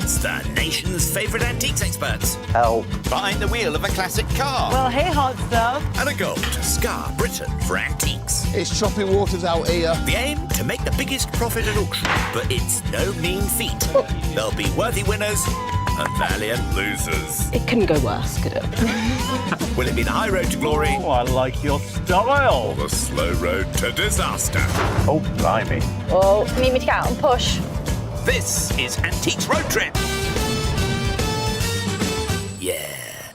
It's the nation's favourite antiques experts. Help. Behind the wheel of a classic car. Well, hey, hot stuff. And a go to scar Britain for antiques. It's choppy waters out here. The aim, to make the biggest profit at auction. But it's no mean feat. There'll be worthy winners and valiant losers. It couldn't go worse, could it? Will it be the high road to glory? Oh, I like your style. Or the slow road to disaster? Oh, blimey. Oh, need me to get out and push. This is Antiques Road Trip. Yeah.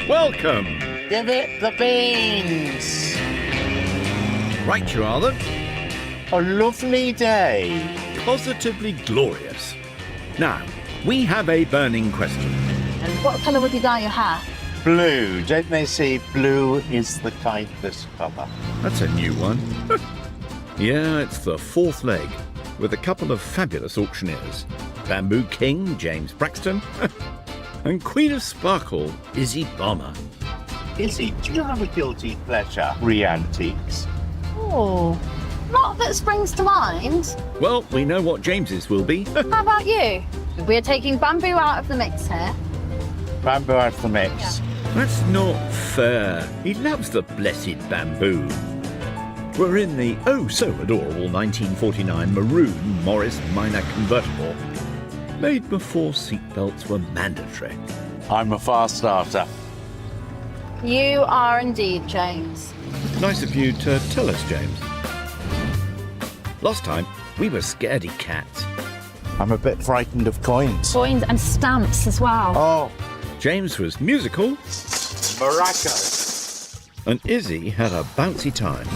Welcome. Give it the beans. Right you are then. A lovely day. Positively glorious. Now, we have a burning question. And what colour would you dye your hair? Blue. Don't they say blue is the kindest colour? That's a new one. Yeah, it's the fourth leg, with a couple of fabulous auctioneers. Bamboo King, James Braxton, and Queen of Sparkle, Izzy Bomber. Izzy, do you have a guilty pleasure re-antiques? Oh, not that springs to mind. Well, we know what James's will be. How about you? We're taking bamboo out of the mix here. Bamboo out of the mix. That's not fair. He loves the blessed bamboo. We're in the oh-so-adorable 1949 maroon Morris Minor convertible, made before seatbelts were mandatory. I'm a fast starter. You are indeed, James. Nice of you to tell us, James. Last time, we were scaredy cats. I'm a bit frightened of coins. Coins and stamps as well. Oh, James was musical, Morocco. and Izzy had a bouncy time.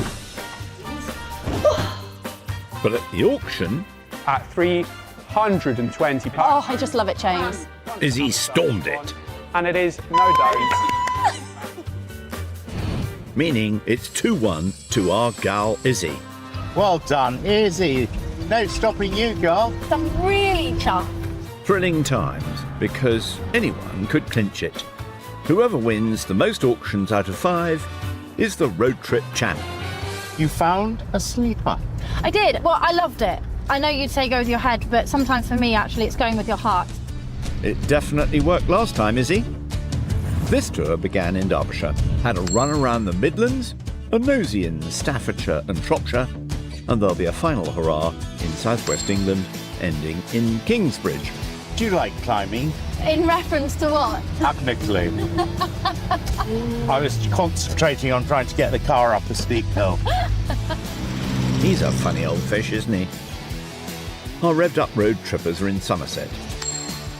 But at the auction, at £320. Oh, I just love it, James. Izzy stormed it, And it is no doubt. meaning it's 2-1 to our gal Izzy. Well done, Izzy. No stopping you, girl. I'm really chuffed. Thrilling times, because anyone could clinch it. Whoever wins the most auctions out of 5 is the road trip champ. You found a sleeper. I did. Well, I loved it. I know you'd say go with your head, but sometimes for me, actually, it's going with your heart. It definitely worked last time, Izzy. This tour began in Derbyshire, had a run around the Midlands, a nosy in Staffordshire and Shropshire, and there'll be a final hurrah in southwest England, ending in Kingsbridge. Do you like climbing? In reference to what? Technically. I was concentrating on trying to get the car up a steep hill. He's a funny old fish, isn't he? Our revved-up road trippers are in Somerset,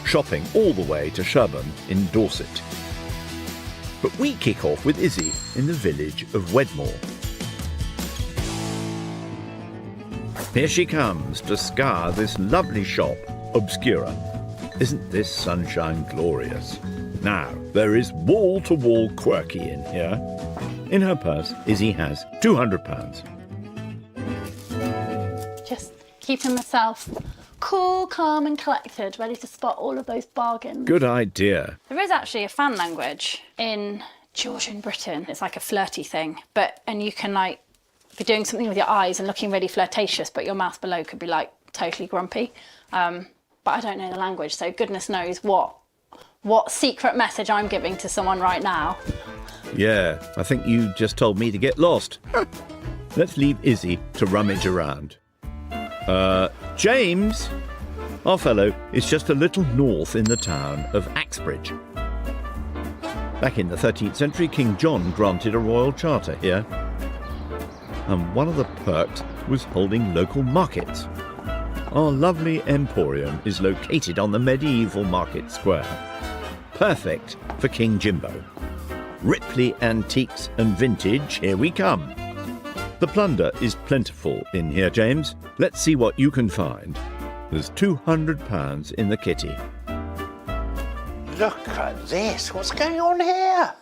shopping all the way to Sherborne in Dorset. But we kick off with Izzy in the village of Wedmore. Here she comes to scour this lovely shop, Obscura. Isn't this sunshine glorious? Now, there is wall-to-wall quirky in here. In her purse, Izzy has £200. Just keeping myself cool, calm and collected, ready to spot all of those bargains. Good idea. There is actually a fan language in Georgian Britain. It's like a flirty thing, and you can like be doing something with your eyes and looking really flirtatious, but your mouth below could be like totally grumpy. But I don't know the language, so goodness knows what secret message I'm giving to someone right now. Yeah, I think you just told me to get lost. Let's leave Izzy to rummage around. James! Our fellow is just a little north in the town of Axbridge. Back in the 13th century, King John granted a royal charter here. And one of the perks was holding local markets. Our lovely emporium is located on the medieval market square. Perfect for King Jimbo. Ripley Antiques and Vintage, here we come. The plunder is plentiful in here, James. Let's see what you can find. There's £200 in the kitty. Look at this. What's going on here?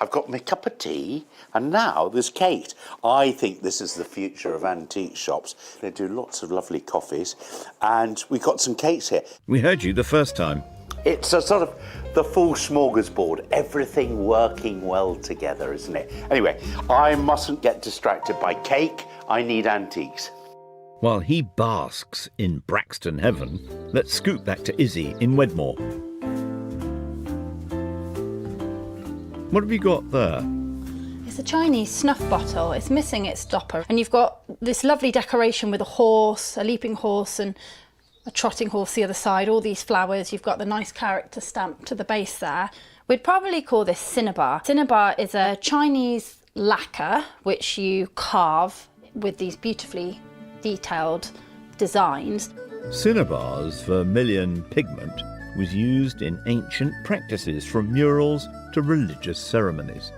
I've got my cup of tea, and now there's Kate. I think this is the future of antique shops. They do lots of lovely coffees, and we've got some cakes here. We heard you the first time. It's a sort of the full smorgasbord, everything working well together, isn't it? Anyway, I mustn't get distracted by cake. I need antiques. While he basks in Braxton heaven, let's scoot back to Izzy in Wedmore. What have you got there? It's a Chinese snuff bottle. It's missing its stopper. And you've got this lovely decoration with a horse, a leaping horse and a trotting horse the other side, all these flowers. You've got the nice character stamp to the base there. We'd probably call this cinnabar. Cinnabar is a Chinese lacquer which you carve with these beautifully detailed designs. Cinnabar's vermilion pigment was used in ancient practices, from murals to religious ceremonies.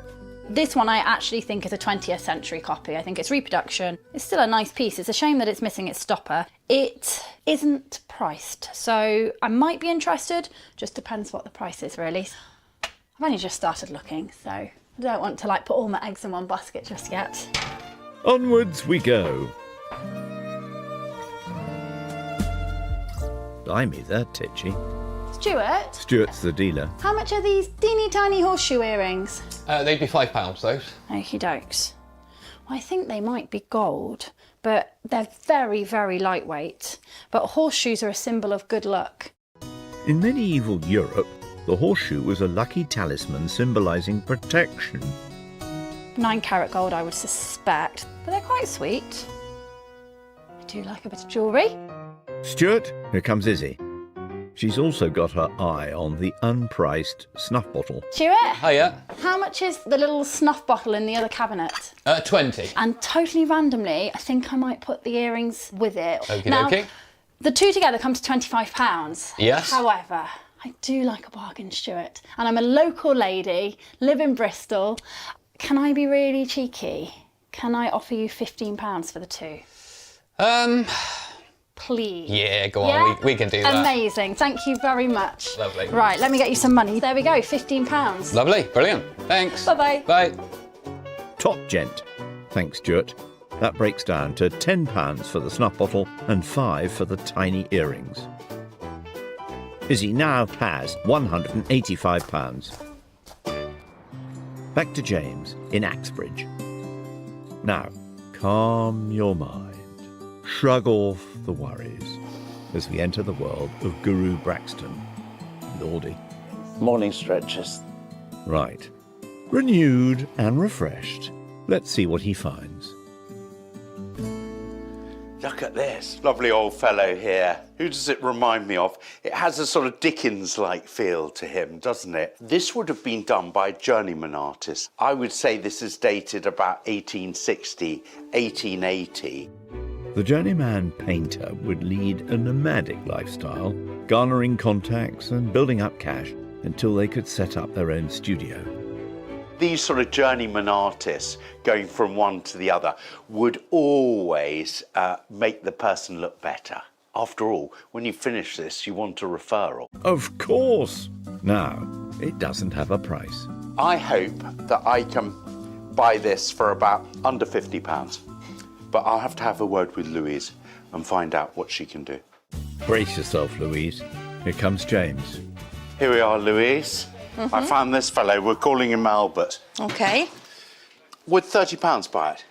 This one I actually think is a 20th century copy. I think it's reproduction. It's still a nice piece. It's a shame that it's missing its stopper. It isn't priced, so I might be interested. Just depends what the price is, really. I've only just started looking, so I don't want to put all my eggs in one basket just yet. Onwards we go. Blimey, they're titchy. Stuart, Stuart's the dealer. how much are these teeny tiny horseshoe earrings? They'd be £5, those. Okie dokes. Well, I think they might be gold, but they're very, very lightweight. But horseshoes are a symbol of good luck. In medieval Europe, the horseshoe was a lucky talisman symbolising protection. 9-carat gold, I would suspect, but they're quite sweet. I do like a bit of jewellery. Stuart, here comes Izzy. She's also got her eye on the unpriced snuff bottle. Stuart, Hiya. how much is the little snuff bottle in the other cabinet? 20. And totally randomly, I think I might put the earrings with it. Okie Now, dokie. the two together come to £25. Yes. However, I do like a bargain, Stuart. And I'm a local lady, live in Bristol. Can I be really cheeky? Can I offer you £15 for the two? Please. Yeah, go on, Yeah? we can do that. Amazing, thank you very much. Lovely. Right, let me get you some money. There we go, £15. Lovely, brilliant. Thanks. Bye-bye. Bye. Top gent. Thanks, Stuart. That breaks down to £10 for the snuff bottle and £5 for the tiny earrings. Izzy now has £185. Back to James in Axbridge. Now, calm your mind. Shrug off the worries as we enter the world of Guru Braxton. Lordy. Morning stretches. Right. Renewed and refreshed, let's see what he finds. Look at this. Lovely old fellow here. Who does it remind me of? It has a sort of Dickens-like feel to him, doesn't it? This would have been done by a journeyman artist. I would say this is dated about 1860, 1880. The journeyman painter would lead a nomadic lifestyle, garnering contacts and building up cash until they could set up their own studio. These sort of journeyman artists, going from one to the other, would always make the person look better. After all, when you finish this, you want a referral. Of course! Now, it doesn't have a price. I hope that I can buy this for about under £50. But I'll have to have a word with Louise and find out what she can do. Brace yourself, Louise. Here comes James. Here we are, Louise. I found this fellow. We're calling him Albert. Okay. Would £30 buy it?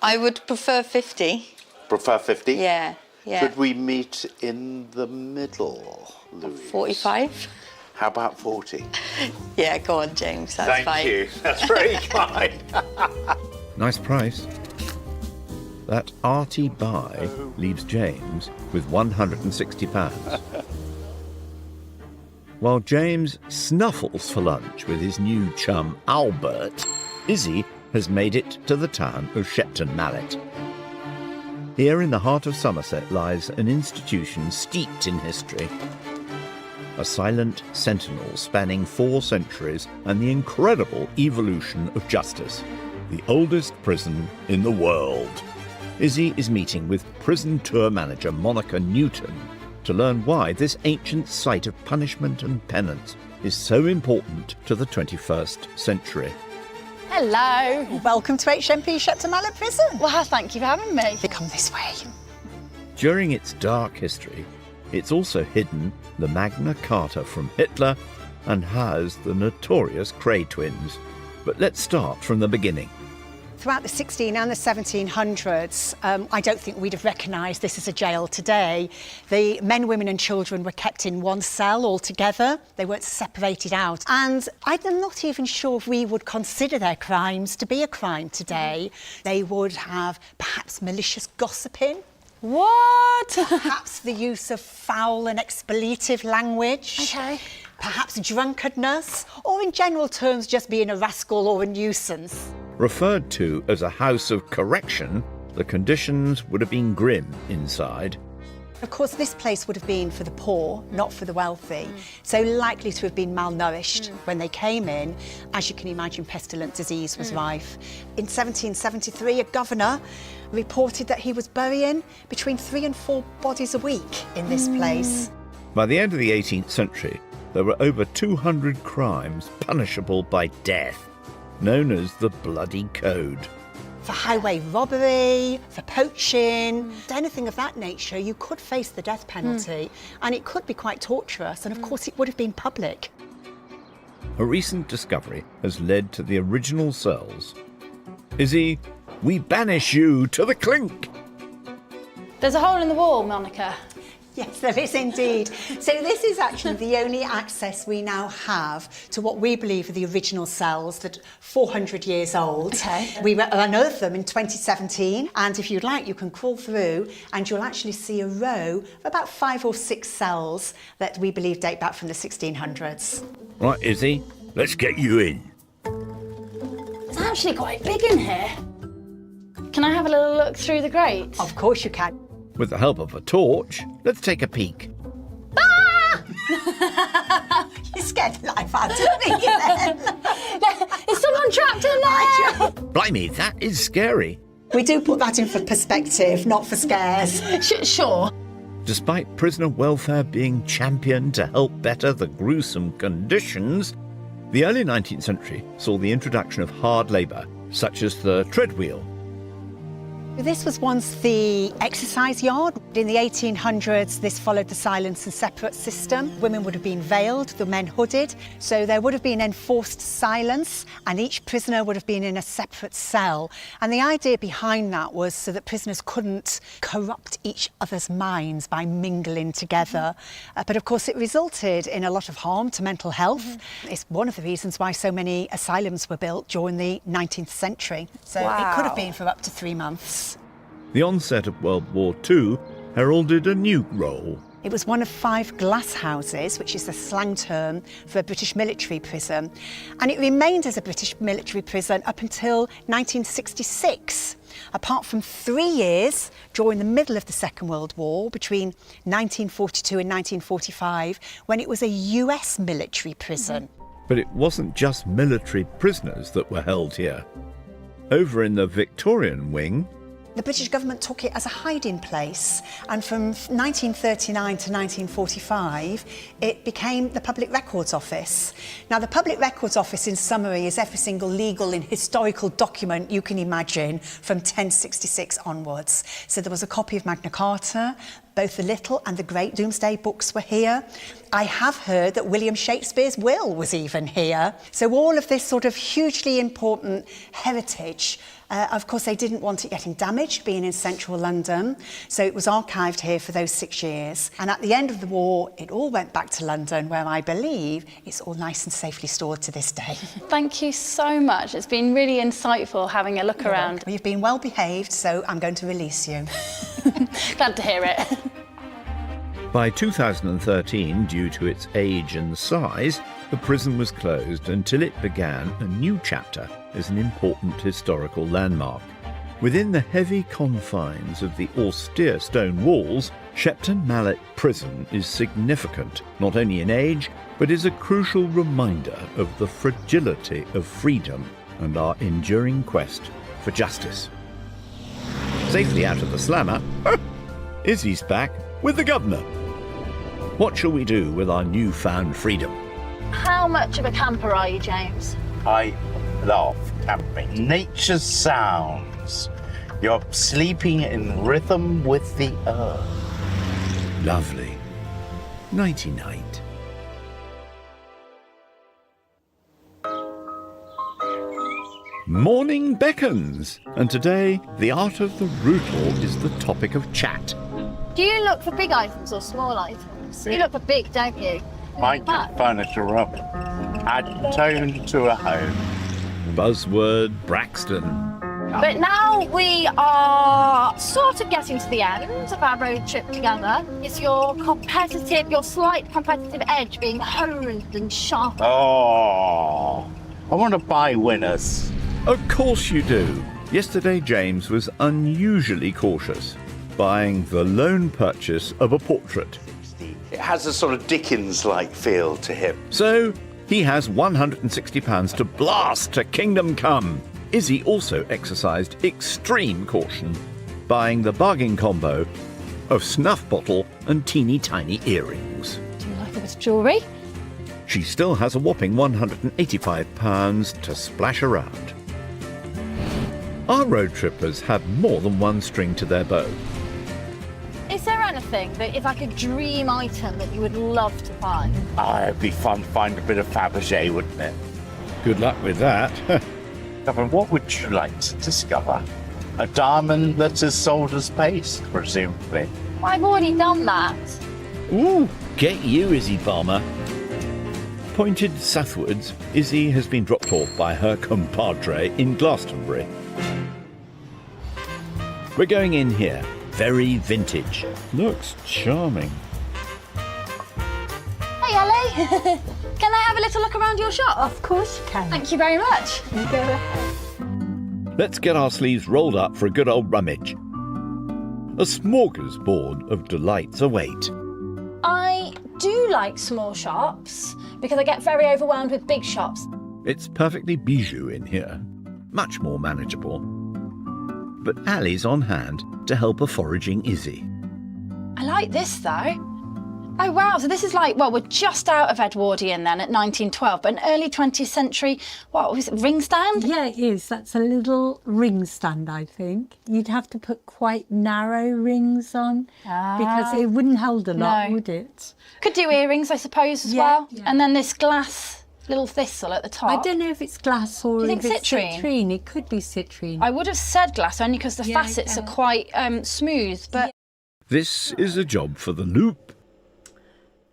I would prefer 50. Prefer 50? Yeah, yeah. Could we meet in the middle, Louise? 45? How about 40? Yeah, go on, James. That's fine. Thank you. That's very kind. Nice price. That arty buy leaves James with £160. While James snuffles for lunch with his new chum Albert, Izzy has made it to the town of Shepton Mallet. Here in the heart of Somerset lies an institution steeped in history. A silent sentinel spanning 4 centuries and the incredible evolution of justice. The oldest prison in the world. Izzy is meeting with prison tour manager Monica Newton to learn why this ancient site of punishment and penance is so important to the 21st century. Hello. Welcome to HMP Shepton Mallet Prison. Well, thank you for having me. Come this way. During its dark history, it's also hidden the Magna Carta from Hitler and has the notorious Cray twins. But let's start from the beginning. Throughout the 16 and the 1700s, I don't think we'd have recognised this as a jail today. The men, women and children were kept in one cell all together. They weren't separated out. And I'm not even sure if we would consider their crimes to be a crime today. They would have perhaps malicious gossiping. What? Perhaps the use of foul and expletive language. Okay. Perhaps drunkenness, or in general terms, just being a rascal or a nuisance. Referred to as a house of correction, the conditions would have been grim inside. Of course, this place would have been for the poor, not for the wealthy, so likely to have been malnourished when they came in. As you can imagine, pestilent disease was rife. In 1773, a governor reported that he was burying between 3 and 4 bodies a week in this place. By the end of the 18th century, there were over 200 crimes punishable by death, known as the Bloody Code. For highway robbery, for poaching, anything of that nature, you could face the death penalty, and it could be quite torturous, and of course it would have been public. A recent discovery has led to the original cells. Izzy, we banish you to the clink! There's a hole in the wall, Monica. Yes, there is indeed. So this is actually the only access we now have to what we believe are the original cells that are 400 years old. Okay. We unearthed them in 2017, and if you'd like, you can crawl through and you'll actually see a row of about 5 or 6 cells that we believe date back from the 1600s. Right, Izzy, let's get you in. It's actually quite big in here. Can I have a little look through the grate? Of course you can. With the help of a torch, let's take a peek. You scared the life out of me then. Is someone trapped in there? Blimey, that is scary. We do put that in for perspective, not for scares. Sure. Despite prisoner welfare being championed to help better the gruesome conditions, the early 19th century saw the introduction of hard labour, such as the tread wheel. This was once the exercise yard. In the 1800s, this followed the silence and separate system. Women would have been veiled, the men hooded, so there would have been enforced silence, and each prisoner would have been in a separate cell. And the idea behind that was so that prisoners couldn't corrupt each other's minds by mingling together. But of course, it resulted in a lot of harm to mental health. It's one of the reasons why so many asylums were built during the 19th century. So it could have been for up to 3 months. The onset of World War II heralded a new role. It was one of 5 glass houses, which is the slang term for a British military prison, and it remained as a British military prison up until 1966, apart from 3 years during the middle of the Second World War, between 1942 and 1945, when it was a US military prison. But it wasn't just military prisoners that were held here. Over in the Victorian wing, The British government took it as a hiding place, and from 1939 to 1945 it became the Public Records Office. Now, the Public Records Office, in summary, is every single legal and historical document you can imagine from 1066 onwards. So there was a copy of Magna Carta, both the Little and the Great Domesday books were here. I have heard that William Shakespeare's will was even here. So all of this sort of hugely important heritage, of course they didn't want it getting damaged, being in central London, so it was archived here for those 6 years. And at the end of the war, it all went back to London, where I believe it's all nice and safely stored to this day. Thank you so much. It's been really insightful having a look around. Well, you've been well behaved, so I'm going to release you. Glad to hear it. by 2013, due to its age and size, the prison was closed until it began a new chapter as an important historical landmark. Within the heavy confines of the austere stone walls, Shepton Mallet Prison is significant, not only in age, but is a crucial reminder of the fragility of freedom and our enduring quest for justice. Safely out of the slammer, Izzy's back with the governor. What shall we do with our newfound freedom? How much of a camper are you, James? I love camping. Nature's sounds. You're sleeping in rhythm with the earth. Lovely. Nighty-night. Morning beckons, and today the art of the rootle is the topic of chat. Do you look for big items or small items? You look for big, don't you? Mind furniture room. Add tone to a home. Buzzword Braxton. But now we are sort of getting to the end of our road trip together. Is your slight competitive edge being honed and sharpened? Oh, I want to buy winners. Of course you do. Yesterday James was unusually cautious, buying the lone purchase of a portrait. It has a sort of Dickens-like feel to him. So he has £160 to blast to Kingdom Come. Izzy also exercised extreme caution, buying the bargain combo of snuff bottle and teeny tiny earrings. Do you like a bit of jewellery? She still has a whopping £185 to splash around. Our road trippers have more than one string to their bow. Is there anything that is like a dream item that you would love to buy? It'd be fun to find a bit of Fabergé, wouldn't it? Good luck with that. Gavin, what would you like to discover? A diamond that is sold as paste, presumably. I've already done that. Ooh, get you, Izzy Palmer. Pointed southwards, Izzy has been dropped off by her compadre in Glastonbury. We're going in here. Very vintage. Looks charming. Hey, Ellie. Can I have a little look around your shop? Of course you can. Thank you very much. You go ahead. Let's get our sleeves rolled up for a good old rummage. A smorgasbord of delights await. I do like small shops because I get very overwhelmed with big shops. It's perfectly bijou in here. Much more manageable. But Ali's on hand to help a foraging Izzy. I like this though. Oh wow, so this is like, well, we're just out of Edwardian then at 1912, but an early 20th century, what was it, ring stand? Yeah, it is. That's a little ring stand, I think. You'd have to put quite narrow rings on because it wouldn't hold a lot, No. would it? Could do earrings, I suppose, as Yeah, well. yeah. And then this glass little thistle at the top. I don't know if it's glass or Do you if think it's citrine? citrine. It could be citrine. I would have said glass only because the Yeah, facets yeah. are quite smooth, but... This is a job for the loop.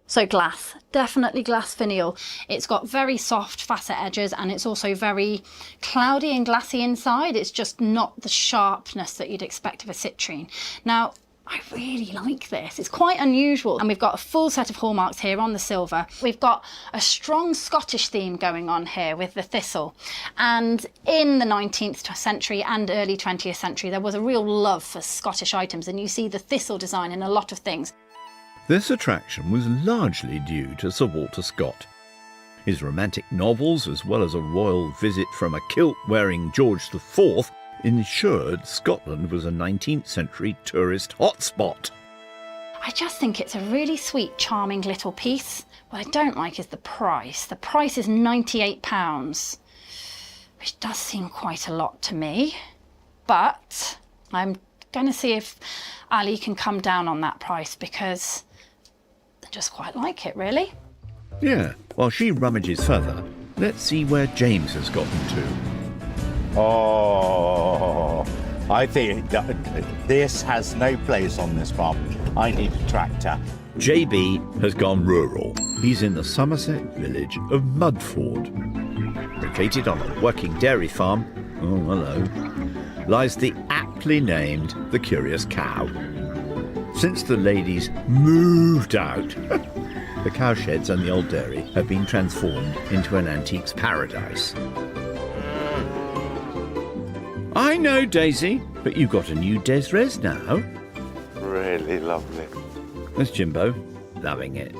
So glass, definitely glass finial. It's got very soft facet edges and it's also very cloudy and glassy inside. It's just not the sharpness that you'd expect of a citrine. Now, I really like this. It's quite unusual. And we've got a full set of hallmarks here on the silver. We've got a strong Scottish theme going on here with the thistle. And in the 19th century and early 20th century, there was a real love for Scottish items. And you see the thistle design in a lot of things. This attraction was largely due to Sir Walter Scott. His romantic novels, as well as a royal visit from a kilt-wearing George IV, ensured Scotland was a 19th century tourist hotspot. I just think it's a really sweet, charming little piece. What I don't like is the price. The price is £98, which does seem quite a lot to me. But I'm going to see if Ali can come down on that price because I just quite like it, really. Yeah, while she rummages further, let's see where James has gotten to. Oh, I think this has no place on this farm. I need a tractor. JB has gone rural. He's in the Somerset village of Mudford. Located on a working dairy farm, oh hello, lies the aptly named The Curious Cow. Since the ladies moved out, the cowsheds and the old dairy have been transformed into an antiques paradise. I know, Daisy, but you've got a new Des Res now. Really lovely. There's Jimbo, loving it.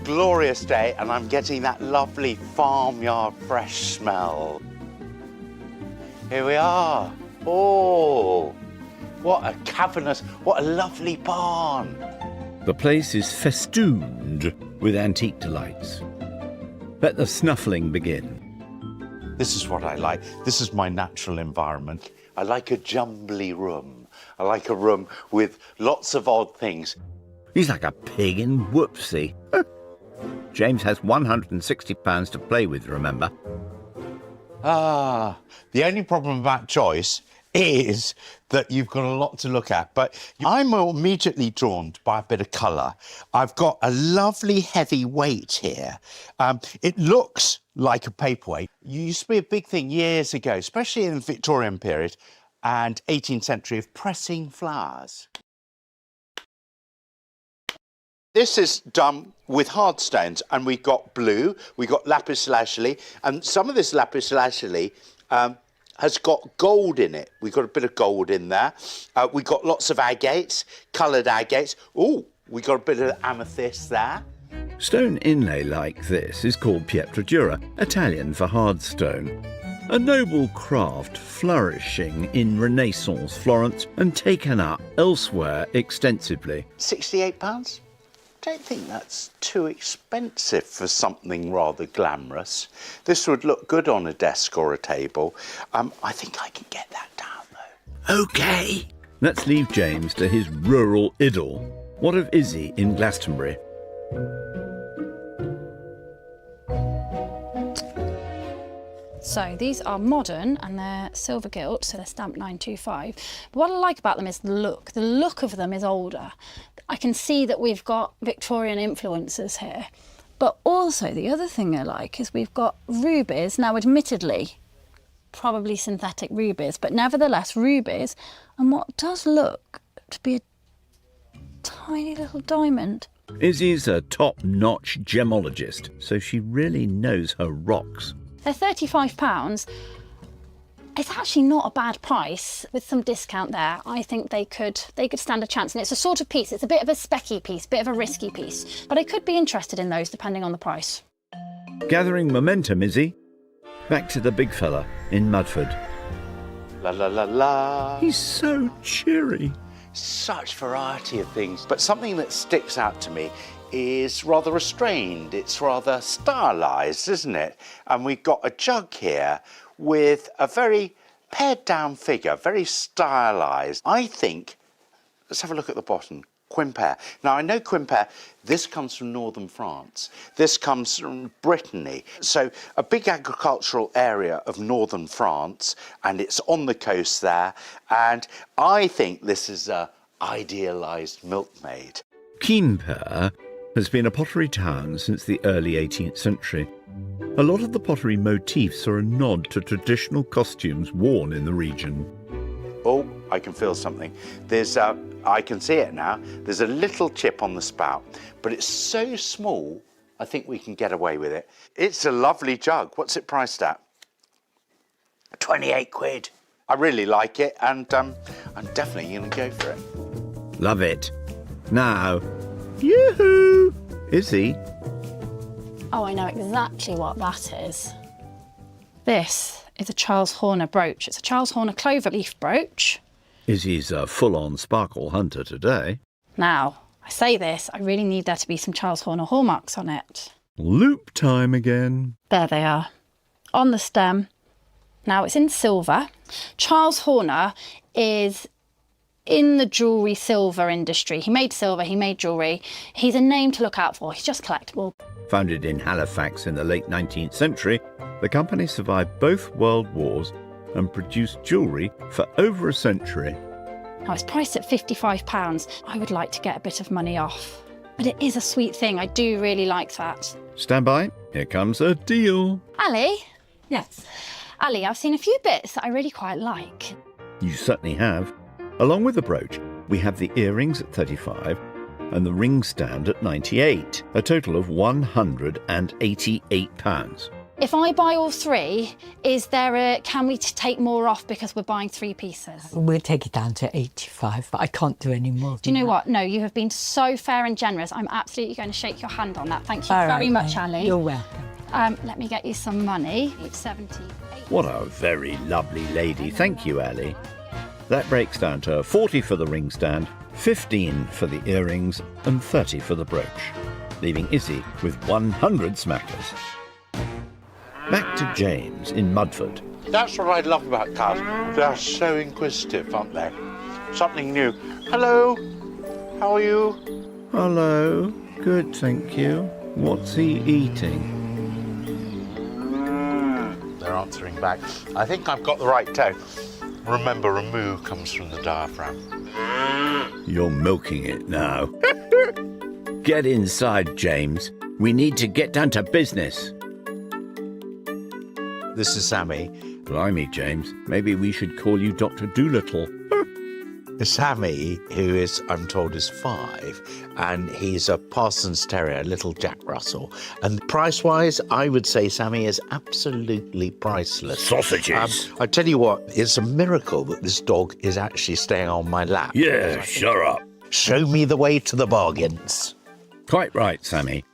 Glorious day, and I'm getting that lovely farmyard fresh smell. Here we are. Oh, what a cavernous, what a lovely barn. The place is festooned with antique delights. Let the snuffling begin. This is what I like. This is my natural environment. I like a jumbly room. I like a room with lots of odd things. He's like a pig in Whoopsie. James has £160 to play with, remember? The only problem about choice is that you've got a lot to look at, but I'm immediately drawn by a bit of colour. I've got a lovely heavy weight here. It looks like a paperweight. It used to be a big thing years ago, especially in the Victorian period and 18th century, of pressing flowers. This is done with hard stones, and we've got blue, we've got lapis lazuli, and some of this lapis lazuli has got gold in it. We've got a bit of gold in there. We've got lots of agates, coloured agates. Oh, we've got a bit of amethyst there. Stone inlay like this is called pietra dura, Italian for hard stone. A noble craft flourishing in Renaissance Florence and taken up elsewhere extensively. £68? Don't think that's too expensive for something rather glamorous. This would look good on a desk or a table. I think I can get that down, though. OK. Let's leave James to his rural idyll. What of Izzy in Glastonbury? So these are modern and they're silver gilt, so they're stamped 925. But what I like about them is the look. The look of them is older. I can see that we've got Victorian influences here. But also the other thing I like is we've got rubies. Now, admittedly, probably synthetic rubies, but nevertheless rubies. And what does look to be a tiny little diamond. Izzy's a top-notch gemologist, so she really knows her rocks. They're £35. It's actually not a bad price. With some discount there, I think they could stand a chance. And it's a sort of piece, it's a bit of a specky piece, bit of a risky piece. But I could be interested in those depending on the price. Gathering momentum, Izzy. Back to the big fella in Mudford. La la la la. He's so cheery. Such variety of things. But something that sticks out to me is rather restrained. It's rather stylised, isn't it? And we've got a jug here with a very pared down figure, very stylised. I think, let's have a look at the bottom, Quimper. Now, I know Quimper, this comes from northern France. This comes from Brittany. So a big agricultural area of northern France, and it's on the coast there. And I think this is a idealised milkmaid. Quimper has been a pottery town since the early 18th century. A lot of the pottery motifs are a nod to traditional costumes worn in the region. Oh, I can feel something. I can see it now. There's a little chip on the spout, but it's so small, I think we can get away with it. It's a lovely jug. What's it priced at? 28 quid. I really like it, and I'm definitely going to go for it. Love it. Now, yoo-hoo! Izzy. Oh, I know exactly what that is. This is a Charles Horner brooch. It's a Charles Horner clover leaf brooch. Izzy's a full-on sparkle hunter today. Now, I say this, I really need there to be some Charles Horner hallmarks on it. Loop time again. There they are, on the stem. Now, it's in silver. Charles Horner is in the jewellery silver industry. He made silver, he made jewellery. He's a name to look out for. He's just collectible. Founded in Halifax in the late 19th century, the company survived both world wars and produced jewellery for over a century. Now, it's priced at £55. I would like to get a bit of money off. But it is a sweet thing. I do really like that. Stand by. Here comes a deal. Ali? Yes. Ali, I've seen a few bits that I really quite like. You certainly have. Along with the brooch, we have the earrings at £35 and the ring stand at £98, a total of £188. If I buy all three, can we take more off because we're buying 3 pieces? We'll take it down to 85, but I can't do any more. Do you know what? No, you have been so fair and generous. I'm absolutely going to shake your hand on that. Thank you very much, Ali. You're welcome. Let me get you some money. It's 78. What a very lovely lady. Thank you, Ali. That breaks down to 40 for the ring stand, 15 for the earrings, and 30 for the brooch, leaving Izzy with 100 smackers. Back to James in Mudford. That's what I love about cars. They're so inquisitive, aren't they? Something new. Hello, how are you? Hello, good, thank you. What's he eating? There answering back. I think I've got the right tone. Remember, a moo comes from the diaphragm. You're milking it now. Get inside, James. We need to get down to business. This is Sammy. Blimey, James. Maybe we should call you Dr. Doolittle. Sammy, who is, I'm told, is 5, and he's a Parsons Terrier, a little Jack Russell. And price-wise, I would say Sammy is absolutely priceless. Sausages. I tell you what, it's a miracle that this dog is actually staying on my lap. Yeah, shut up. Show me the way to the bargains. Quite right, Sammy.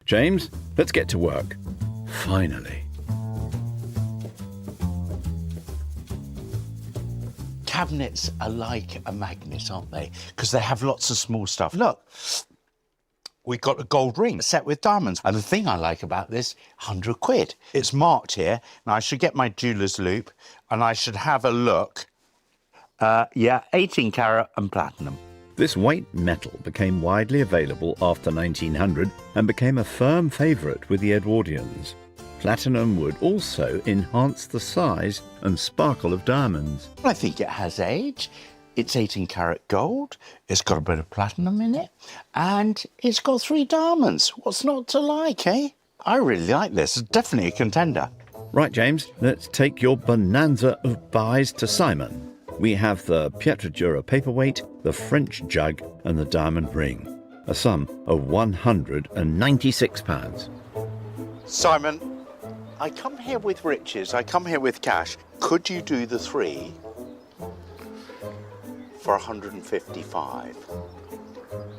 James, let's get to work. Finally. Cabinets are like a magnet, aren't they? Because they have lots of small stuff. Look, we got a gold ring set with diamonds. And the thing I like about this, 100 quid. It's marked here. Now, I should get my jeweller's loop and I should have a look. 18 carat and platinum. This white metal became widely available after 1900 and became a firm favourite with the Edwardians. Platinum would also enhance the size and sparkle of diamonds. I think it has age. It's 18 carat gold. It's got a bit of platinum in it. And it's got 3 diamonds. What's not to like, eh? I really like this. It's definitely a contender. Right, James, let's take your bonanza of buys to Simon. We have the Pietradura paperweight, the French jug and the diamond ring. A sum of £196. Simon, I come here with riches. I come here with cash. Could you do the 3 for 155?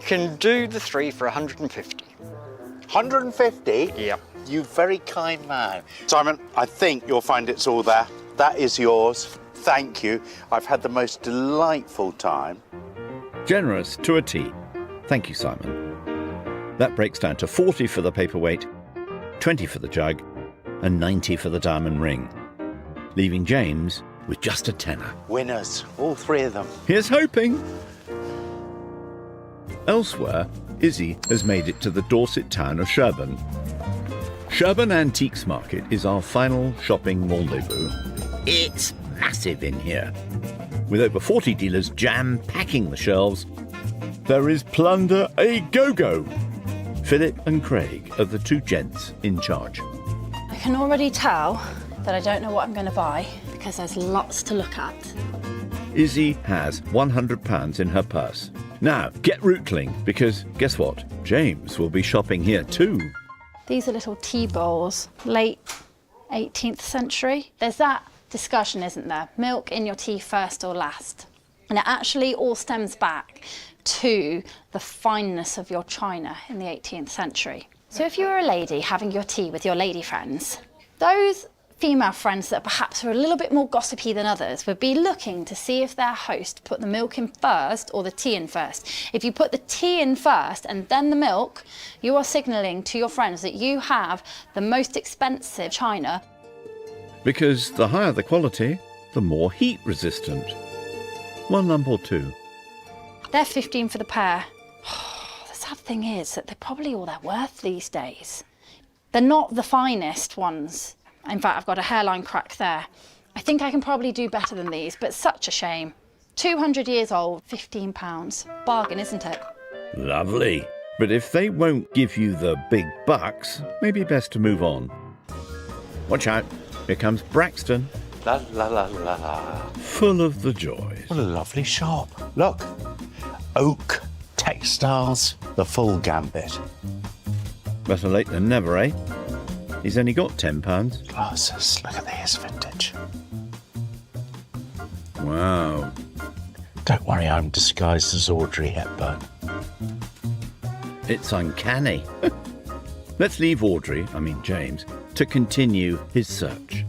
Can do the 3 for 150. 150? Yep. You very kind man. Simon, I think you'll find it's all there. That is yours. Thank you. I've had the most delightful time. Generous to a T. Thank you, Simon. That breaks down to 40 for the paperweight, 20 for the jug, and 90 for the diamond ring, leaving James with just a tenner. Winners, all 3 of them. Here's hoping. Elsewhere, Izzy has made it to the Dorset town of Sherburn. Sherburn Antiques Market is our final shopping rendezvous. It's massive in here. With over 40 dealers jam-packing the shelves, there is plunder a go-go. Philip and Craig are the 2 gents in charge. I can already tell that I don't know what I'm going to buy because there's lots to look at. Izzy has £100 in her purse. Now, get rootling, because guess what? James will be shopping here too. These are little tea bowls, late 18th century. There's that discussion, isn't there? Milk in your tea first or last. And it actually all stems back to the fineness of your china in the 18th century. So if you were a lady having your tea with your lady friends, those female friends that perhaps are a little bit more gossipy than others would be looking to see if their host put the milk in first or the tea in first. If you put the tea in first and then the milk, you are signalling to your friends that you have the most expensive china. Because the higher the quality, the more heat resistant. 1 lump or 2. They're 15 for the pair. The sad thing is that they're probably all they're worth these days. They're not the finest ones. In fact, I've got a hairline crack there. I think I can probably do better than these, but such a shame. 200 years old, £15. Bargain, isn't it? Lovely. But if they won't give you the big bucks, maybe best to move on. Watch out. Here comes Braxton. La la la la la. Full of the joys. What a lovely shop. Look. Oak, textiles, the full gambit. Better late than never, eh? He's only got £10. Glasses, look at this vintage. Wow. Don't worry, I'm disguised as Audrey Hepburn. It's uncanny. Let's leave James, to continue his search.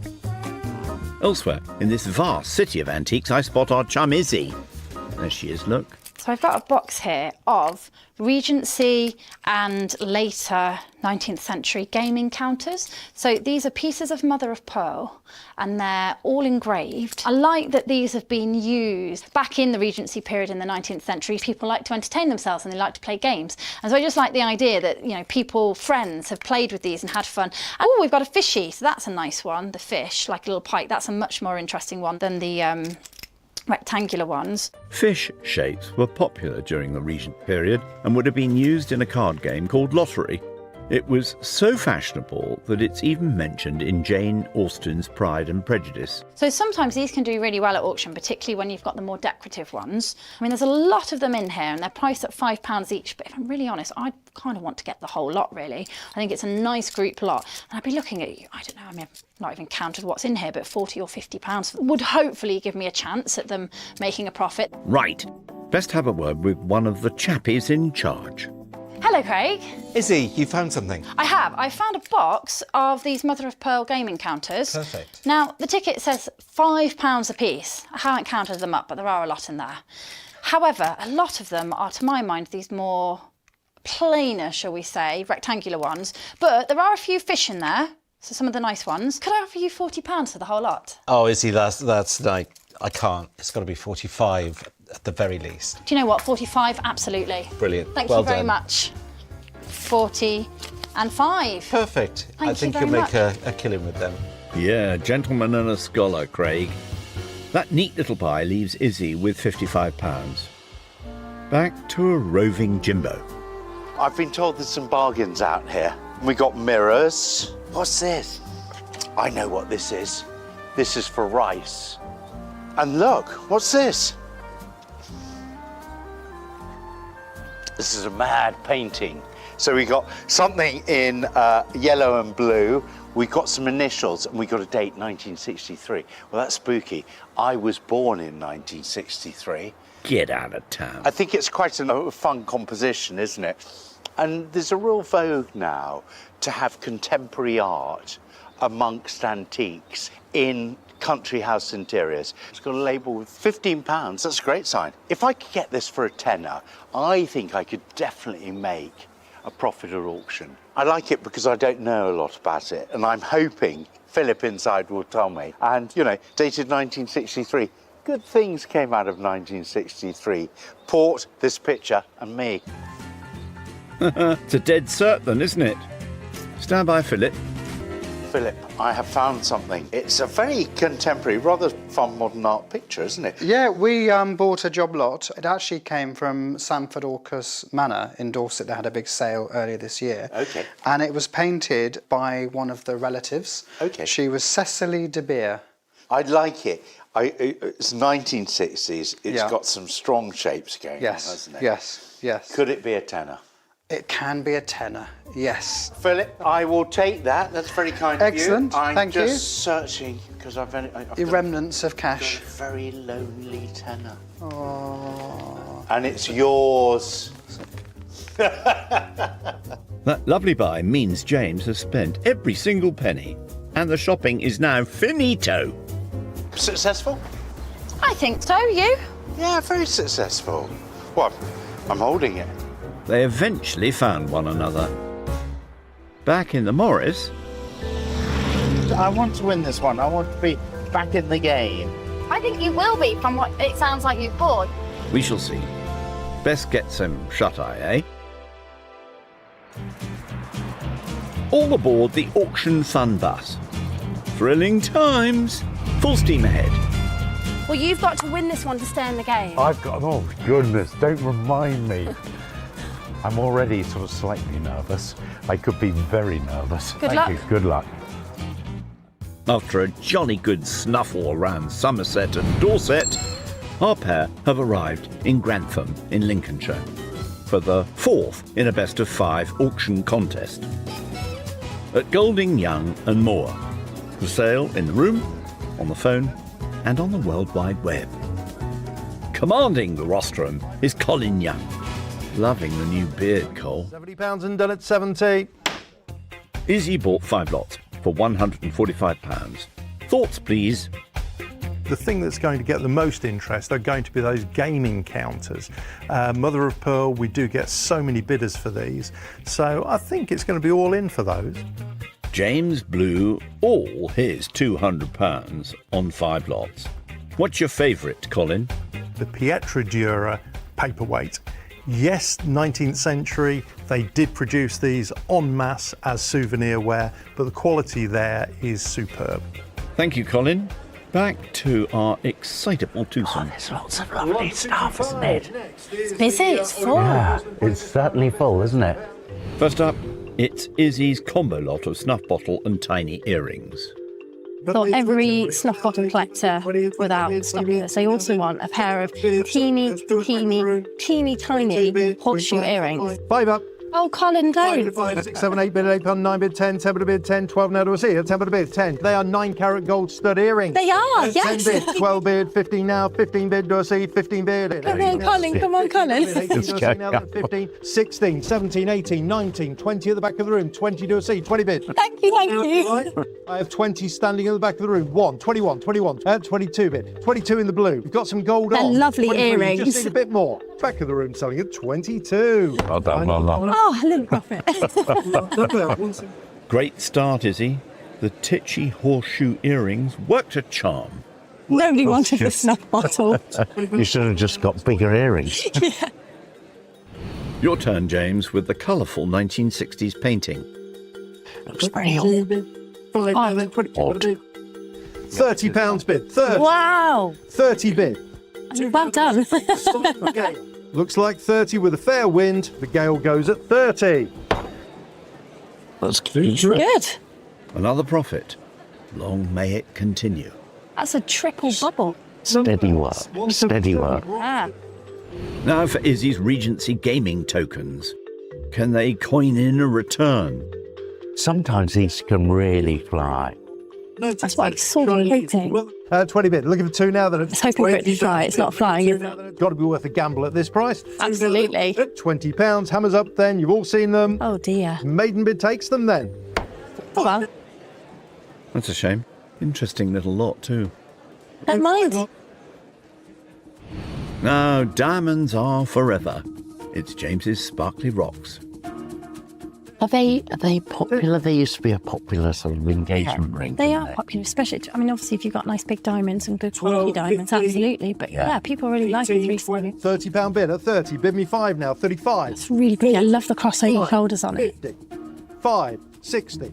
Elsewhere, in this vast city of antiques, I spot our chum Izzy. There she is, look. So I've got a box here of Regency and later 19th century gaming counters. So these are pieces of mother of pearl and they're all engraved. I like that these have been used back in the Regency period in the 19th century. People like to entertain themselves and they like to play games. And so I just like the idea that, you know, people, friends have played with these and had fun. Oh, we've got a fishy, so that's a nice one. The fish, like a little pike, that's a much more interesting one than the rectangular ones. Fish shapes were popular during the Regent period and would have been used in a card game called Lottery. It was so fashionable that it's even mentioned in Jane Austen's Pride and Prejudice. So sometimes these can do really well at auction, particularly when you've got the more decorative ones. I mean, there's a lot of them in here and they're priced at £5 each, but if I'm really honest, I kind of want to get the whole lot, really. I think it's a nice group lot. And I'd be looking at, I don't know, I mean, I've not even counted what's in here, but £40 or £50 would hopefully give me a chance at them making a profit. Right. Best have a word with one of the chappies in charge. Hello, Craig. Izzy, you found something? I have. I found a box of these mother of pearl gaming counters. Perfect. Now, the ticket says £5 a piece. I haven't counted them up, but there are a lot in there. However, a lot of them are, to my mind, these more plainer, shall we say, rectangular ones. But there are a few fish in there, so some of the nice ones. Could I offer you £40 for the whole lot? Oh, Izzy, that's like, I can't. It's got to be 45 at the very least. Do you know what? 45, absolutely. Brilliant. Thank well you very done. much. 40 and 5. Perfect. I think you'll make a killing with them. Yeah, gentleman and a scholar, Craig. That neat little pie leaves Izzy with £55. Back to a roving Jimbo. I've been told there's some bargains out here. We got mirrors. What's this? I know what this is. This is for rice. And look, what's this? This is a mad painting. So we got something in yellow and blue. We got some initials and we got a date, 1963. Well, that's spooky. I was born in 1963. Get out of town. I think it's quite a fun composition, isn't it? And there's a real vogue now to have contemporary art amongst antiques in country house interiors. It's got a label with £15. That's a great sign. If I could get this for a tenner, I think I could definitely make a profit at auction. I like it because I don't know a lot about it, and I'm hoping Philip inside will tell me. And, you know, dated 1963. Good things came out of 1963. Port, this picture, and me. It's a dead cert then, isn't it? Stand by, Philip. Philip, I have found something. It's a very contemporary, rather fun modern art picture, isn't it? Yeah, we bought a job lot. It actually came from Sanford Orcus Manor in Dorset. They had a big sale earlier this year. Okay. And it was painted by one of the relatives. Okay. She was Cecily de Beer. I like it. It's 1960s. It's Yeah. got some strong shapes going on, hasn't it? Yes, yes. Could it be a tenner? It can be a tenner, yes. Philip, I will take that. That's very kind of you. Excellent, I'm thank you. just searching because I've got Remnants of cash. a very lonely tenner. Oh. And it's yours. That lovely buy means James has spent every single penny, and the shopping is now finito. Successful? I think so. You? Yeah, very successful. What? I'm holding it. They eventually found one another. Back in the Morris, I want to win this one. I want to be back in the game. I think you will be, from what it sounds like you've bought. we shall see. Best get some shut-eye, eh? All aboard the auction fun bus. Thrilling times. Full steam ahead. Well, you've got to win this one to stay in the game. I've got, oh goodness, don't remind me. I'm already sort of slightly nervous. I could be very nervous. Good luck. Thank you. Good luck. After a jolly good snuffle around Somerset and Dorset, our pair have arrived in Grantham in Lincolnshire for the fourth in a best-of-5 auction contest at Golding, Young and Moore. For sale in the room, on the phone and on the World Wide Web. Commanding the rostrum is Colin Young. Loving the new beard, Cole. £70 and done at 70. Izzy bought 5 lots for £145. Thoughts, please? The thing that's going to get the most interest are going to be those gaming counters. Mother of pearl, we do get so many bidders for these, so I think it's going to be all in for those. James blew all his £200 on 5 lots. What's your favourite, Colin? The Pietradura paperweight. Yes, 19th century, they did produce these en masse as souvenir wear, but the quality there is superb. Thank you, Colin. Back to our excitable twosome. There's lots of lovely stuff, isn't it? It's busy, it's full. Yeah, it's certainly full, isn't it? First up, it's Izzy's combo lot of snuff bottle and tiny earrings. For every snuff bottle collector without stocking this, they also want a pair of teeny tiny horseshoe earrings. £5 up. Oh, Colin, don't. 5, 6, 7, 8 bid, £8, 9 bid, 10, 10 bid a bid, 10, 12 now to a C, 10 bid a bid, 10. They are 9-carat gold stud earrings. They are, yes. 10 bid, 12 bid, 15 now, 15 bid to a C, 15 bid. Come on, Colin, come on, Colin. 18 to a C now, then 15, 16, 17, 18, 19, 20 at the back of the room, 20 to a C, 20 bid. Thank you. I have 20 standing at the back of the room. 1, 21, 22 bid, 22 in the blue. We've got some gold They're on. lovely 23, earrings. You just need a bit more. Back of the room selling at 22. Well done, well done. Oh, a little profit. Great start, Izzy. The titchy horseshoe earrings worked a charm. Nobody wanted the snuff bottle. You should have just got bigger earrings. Yeah. Your turn, James, with the colourful 1960s painting. Looks very odd. £30 bid. 30. Wow. 30 bid. Well done. Looks like 30 with a fair wind. The gale goes at 30. That's good. Good. Another profit. Long may it continue. That's a triple bubble. Steady work. Steady work. Ah. Now for Izzy's Regency gaming tokens. Can they coin in a return? Sometimes these can really fly. That's what I'm sort of hoping. 20 bid. Looking for 2 now. Then It's hoping for it to fly. It's not flying, is it? Got to be worth a gamble at this price. Absolutely. £20. Hammers up then. You've all seen them. Oh, dear. Maiden bid takes them then. Oh, well. That's a shame. Interesting little lot too. Don't mind. Now, diamonds are forever. It's James's Sparkly Rocks. Are they popular? They used to be a popular sort of engagement ring. They are popular, especially, I mean, obviously, if you've got nice big diamonds and good quality diamonds, absolutely. But yeah, people really like it recently. £30 bid at 30. Bid me 5 now. 35. It's really pretty. I love the crossover shoulders on it. 50. 5, 60.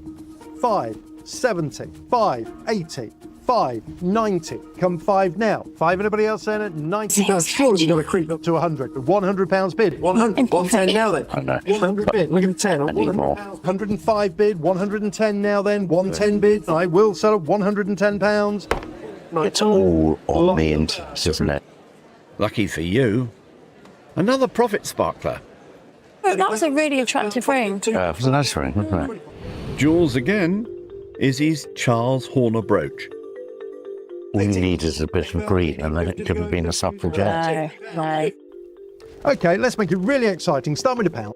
5, 70. 5, 80. 5, 90. Come 5 now. 5, anybody else saying it? 90. Surely you've got to creep up to 100. £100 bid. 100. 110 now then. I know. 100 bid. Look at the 10. I need more. 105 bid. 110 now then. 110 bid. I will sell at £110. It's all on the interest, isn't it? Lucky for you. Another profit sparkler. Oh, that was a really attractive ring. Yeah, it was a nice ring, wasn't it? Jewels again. Izzy's Charles Horner brooch. All you need is a bit of green and then it could have been a suffragette. No. Okay, let's make it really exciting. Start with £1.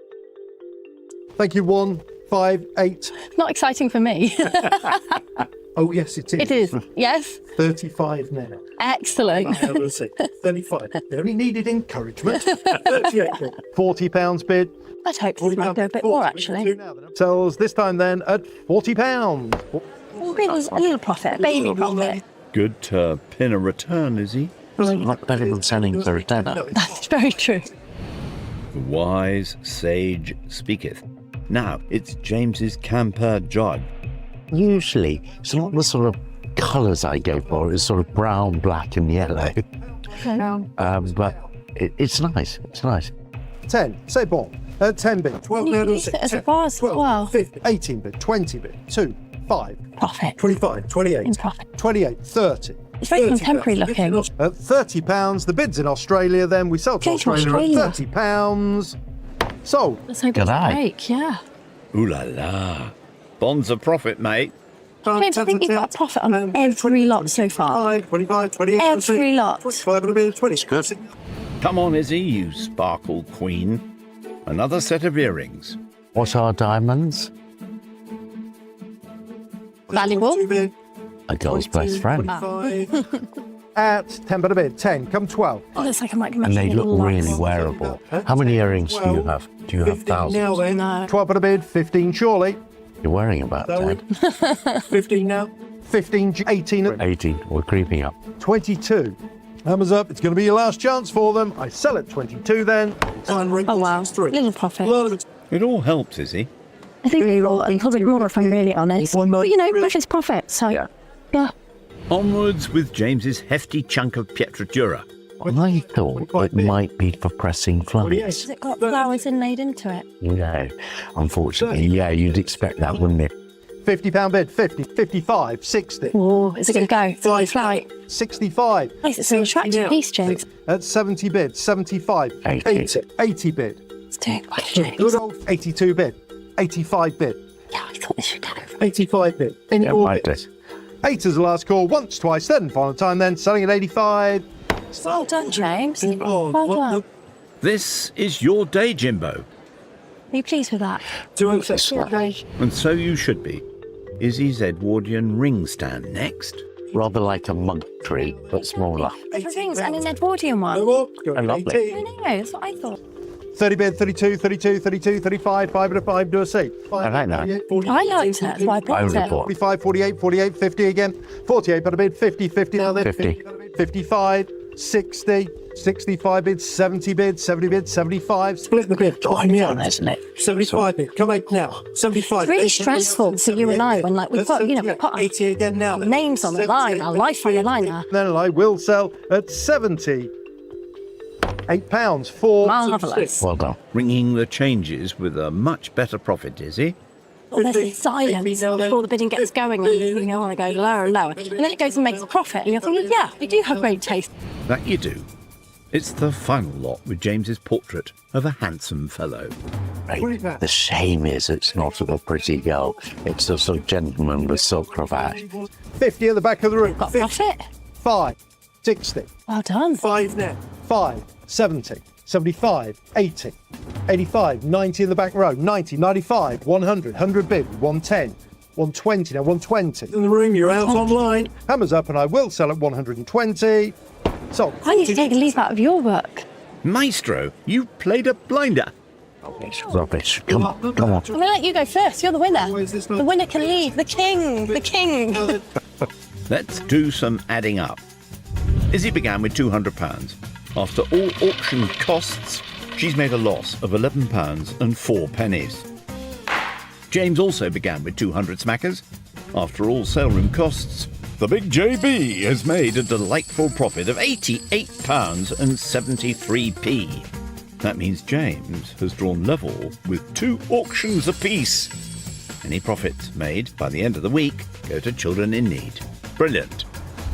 Thank you. 1, 5, 8. Not exciting for me. Oh, yes, it is. It is, yes. 35 now. Excellent. 35. They only needed encouragement. 38. £40 bid. I'd hope this might go a bit more, actually. Sells this time then at £40. A little profit, a baby profit. Good to pin a return, Izzy. Not better than selling for a tenner. That's very true. The wise sage speaketh. Now it's James's Camper jug. Usually, it's not the sort of colours I go for. It's sort of brown, black and yellow. But it's nice. It's nice. 10. C'est bon. 10 bid. 12 You use it as a vase as well. 50, 18 bid. 20 bid. 2, 5. Profit. 25, 28. In profit. 28, 30. It's very contemporary looking. At £30, the bid's in Australia, then we sell to Australia at £30. Sold. Let's hope it's a break, yeah. Ooh la la. Bonds of profit, mate. James, I think you've got a profit on every lot so far. 25, 28. Every lot. 25 and a bit, 20. Good. Come on, Izzy, you sparkle queen. Another set of earrings. What are diamonds? Valuable. A girl's best friend. at 10 but a bid. 10, come 12. It looks like I might be And they making look little really lights. wearable. How many earrings do you have? Do you have thousands? No. 12 but a bid. 15 surely. You're wearing about 10. 15 now. 15, 18, 18. We're creeping up. 22. Hammers up. It's going to be your last chance for them. I sell at 22 then. Oh wow, little profit. It all helps, Izzy. I think we all probably more if I'm really honest. But you know, it's profit, so yeah. Onwards with James's hefty chunk of Pietratura. I thought it might be for pressing flowers. Has it got flowers inlaid into it? No. Unfortunately, yeah, you'd expect that, wouldn't it? £50 bid. 50, 55, 60. Oh, is it going to go? Flight. 65. Nice, it's an attractive piece, James. At 70 bid. 75. 80. 80 bid. It's doing quite, James. Good old 82 bid. 85 bid. Yeah, I thought this should go. 85 bid. Yeah, like this. 8 is the last call. Once, twice, then final time then. Selling at 85. Well done, James. Well done. This is your day, Jimbo. Are you pleased with that? And so you should be. Izzy's Edwardian ring stand next. Rather like a monk tree, but smaller. Different things, and an Edwardian one. And lovely. I know, that's what I thought. 30 bid. 32, 32, 32, 35. 5 and a 5. Do a seat. I like that. I liked it, that's why I bought only it. bought 45, 48, 48, 50 again. 48 but a bid. 50, 50 now then. 50. 55, 60, 65 bid. 70 bid. 70 bid. 75. Split the bid. Oh, yeah. Isn't it? 75 bid. Come out now. 75. It's really stressful for you and I when, like, we've got, you know, we've got 80 again now. names on the line, our life on the line now. Then I will sell at 70. £8 for Marvellous. Well done. Ringing the changes with a much better profit, Izzy. Well, there's this silence before the bidding gets going, and you want to go lower and lower. And then it goes and makes a profit, and you're thinking, yeah, we do have great taste. That you do. It's the final lot with James's portrait of a handsome fellow. Right. The shame is it's not of a pretty girl. It's a sort of gentleman with silk cravat. 50 at the back of the room. Got profit. 5, 60. Well done. 5 now. 5, 70, 75, 80, 85, 90 in the back row, 90, 95, 100, 100 bid, 110, 120, now 120. In the room, you're out online. Hammers up and I will sell at 120. Sold. I need to take a leaf out of your work. Maestro, you played a blinder. Rubbish. Come on, come on. I'm going to let you go first. You're the winner. The winner can leave. The king. The king. Let's do some adding up. Izzy began with £200. After all auction costs, she's made a loss of £11 and 4 pennies. James also began with 200 smackers. After all sale room costs, the big JB has made a delightful profit of £88 and 73p. That means James has drawn level with 2 auctions apiece. Any profits made by the end of the week go to children in need. Brilliant.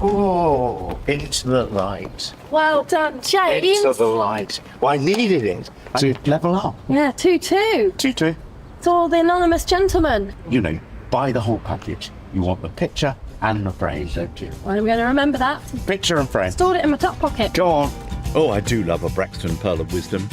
Oh, into the light. Well done, James. Into the light. Well, I needed it to level up. Yeah, 2-2. 2-2. It's all the anonymous gentleman. You know, buy the whole package. You want the picture and the frame, don't you? Well, I'm going to remember that. Picture and frame. Stored it in my top pocket. Go on. Oh, I do love a Braxton Pearl of Wisdom.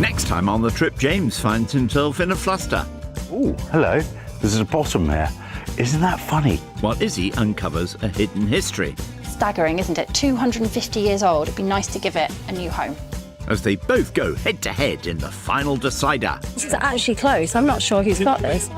Next time on the trip, James finds himself in a fluster. Oh, hello. There's a bottom there. Isn't that funny? While Izzy uncovers a hidden history. Staggering, isn't it? 250 years old. It'd be nice to give it a new home. As they both go head-to-head in the final decider. This is actually close. I'm not sure who's got this.